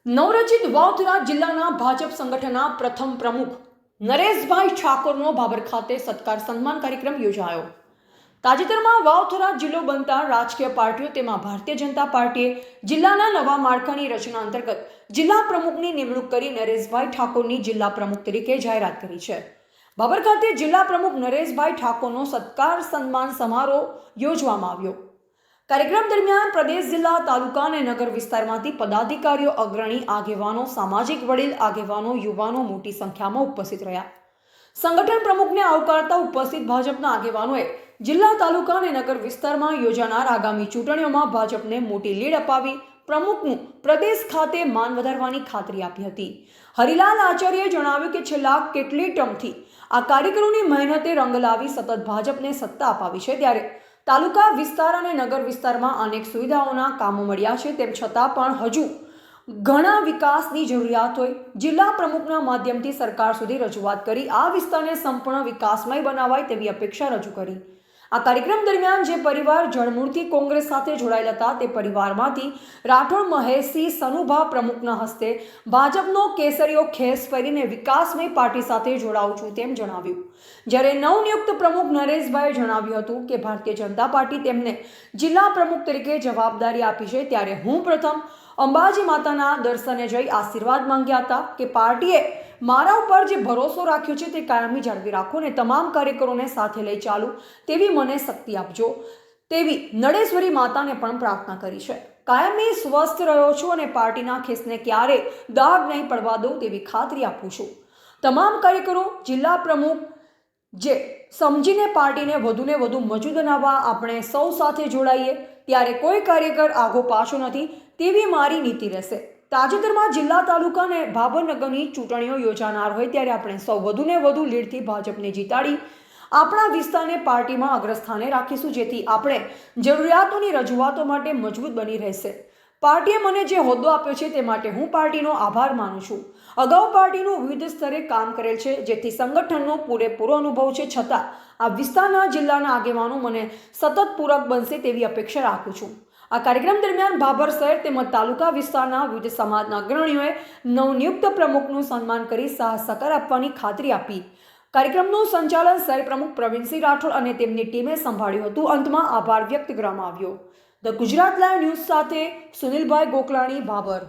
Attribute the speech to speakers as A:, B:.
A: નવરચિત વાવથરા જિલ્લાના ભાજપ સંગઠનના પ્રથમ પ્રમુખ નરેશભાઈ ઠાકોરનો ભાભર ખાતે સત્કાર સન્માન કાર્યક્રમ યોજાયો। તાજેતરમાં વાવથરા જિલ્લો બનતા રાજકીય પાર્ટીઓ તેમાં ભારતીય જનતા પાર્ટીએ જિલ્લાના નવા માળખાની રચના અંતર્ગત જિલ્લા પ્રમુખની નિમણૂક કરી નરેશભાઈ ઠાકોરની જિલ્લા પ્રમુખ તરીકે જાહેરાત કરી છે। ભાભર ખાતે જિલ્લા પ્રમુખ નરેશભાઈ ઠાકોરનો સત્કાર સન્માન સમારોહ યોજવામાં આવ્યો। કાર્યક્રમ દરમિયાન પ્રદેશ, જિલ્લા, તાલુકા અને નગર વિસ્તારમાંથી પદાધિકારીઓ, અગ્રણી આગેવાનો, સામાજિક વડીલ આગેવાનો, યુવાનો મોટી સંખ્યામાં ઉપસ્થિત રહ્યા। સંગઠન પ્રમુખને આવકારતા ઉપસ્થિત ભાજપના આગેવાનોએ જિલ્લા, તાલુકા અને નગર વિસ્તારમાં યોજાનાર આગામી ચૂંટણીઓમાં ભાજપને મોટી લીડ અપાવી પ્રમુખનું પ્રદેશ ખાતે માન વધારવાની ખાતરી આપી હતી। હરિલાલ આચાર્યએ જણાવ્યું કે છેલ્લા કેટલી ટર્મથી આ કાર્યકરોની મહેનતે રંગ લાવી સતત ભાજપને સત્તા અપાવી છે, ત્યારે તાલુકા વિસ્તાર અને નગર વિસ્તારમાં અનેક સુવિધાઓના કામો મળ્યા છે, તેમ છતાં પણ હજુ ઘણા વિકાસની જરૂરિયાત હોય। જિલ્લા પ્રમુખના માધ્યમથી સરકાર સુધી રજૂઆત કરી આ વિસ્તારને સંપૂર્ણ વિકાસમય બનાવાય તેવી અપેક્ષા રજૂ કરી। આ કાર્યક્રમ દરમિયાન જે પરિવાર જળમૂળથી કોંગ્રેસ સાથે જોડાયેલા હતા તે પરિવારમાંથી રાઠોડ મહેશસિંહ સનુભા પ્રમુખના હસ્તે ભાજપનો કેસરીઓ ખેસ પહેરીને વિકાસમય પાર્ટી સાથે જોડાઉં છું તેમ જણાવ્યું। જ્યારે નવનિયુક્ત પ્રમુખ નરેશભાઈએ જણાવ્યું હતું કે ભારતીય જનતા પાર્ટી તેમને જિલ્લા પ્રમુખ તરીકે જવાબદારી આપી છે, ત્યારે હું પ્રથમ અંબાજી માતાના દર્શને જઈ આશીર્વાદ માંગ્યા હતા કે પાર્ટીએ મારા ઉપર જે ભરોસો રાખ્યો છે તે કાયમી જાળવી રાખો અને તમામ કાર્યકરોને સાથે લઈ ચાલું તેવી મને શક્તિ આપજો તેવી નળેશ્વરી માતાને પણ પ્રાર્થના કરી છે। કાયમી સ્વસ્થ રહ્યો છું અને પાર્ટીના ખેસને ક્યારે દાગ નહીં પડવા દઉં તેવી ખાતરી આપું છું। તમામ કાર્યકરો, જિલ્લા પ્રમુખ જે સમજીને પાર્ટીને વધુને વધુ મજબૂત બનાવવા આપણે સૌ સાથે જોડાઈએ, ત્યારે કોઈ કાર્યકર આગો પાછો નથી તેવી મારી નીતિ રહેશે। તાજેતરમાં જિલ્લા, તાલુકા અને ભાભર નગરની ચૂંટણીઓ યોજાનાર હોય ત્યારે આપણે સૌ વધુને વધુ લીડથી ભાજપને જીતાડી આપણા વિસ્તારને પાર્ટીમાં અગ્રસ્થાને રાખીશું, જેથી આપણે જરૂરિયાતોની રજૂઆતો માટે મજબૂત બની રહેશે। પાર્ટીએ મને જે હોદ્દો આપ્યો છે તે માટે હું પાર્ટીનો આભાર માનું છું। અગાઉ પાર્ટીનું વિવિધ સ્તરે કામ કરેલ છે, જેથી સંગઠનનો પૂરેપૂરો અનુભવ છે, છતાં આ વિસ્તારના જિલ્લાના આગેવાનો મને સતત પૂરક બનશે તેવી અપેક્ષા રાખું છું। આ કાર્યક્રમ દરમિયાન ભાભર શહેર તેમજ તાલુકા વિસ્તારના વિવિધ સમાજના અગ્રણીઓએ નવનિયુક્ત પ્રમુખનું સન્માન કરી સાહસ સહકાર આપવાની ખાતરી આપી। કાર્યક્રમનું સંચાલન શહેર પ્રમુખ પ્રવીણસિંહ રાઠોડ અને તેમની ટીમે સંભાળ્યું હતું। અંતમાં આભાર વ્યક્ત કરવામાં આવ્યો। ધ ગુજરાત લાઈવ ન્યૂઝ સાથે સુનિલભાઈ ગોકલાણી, ભાભર।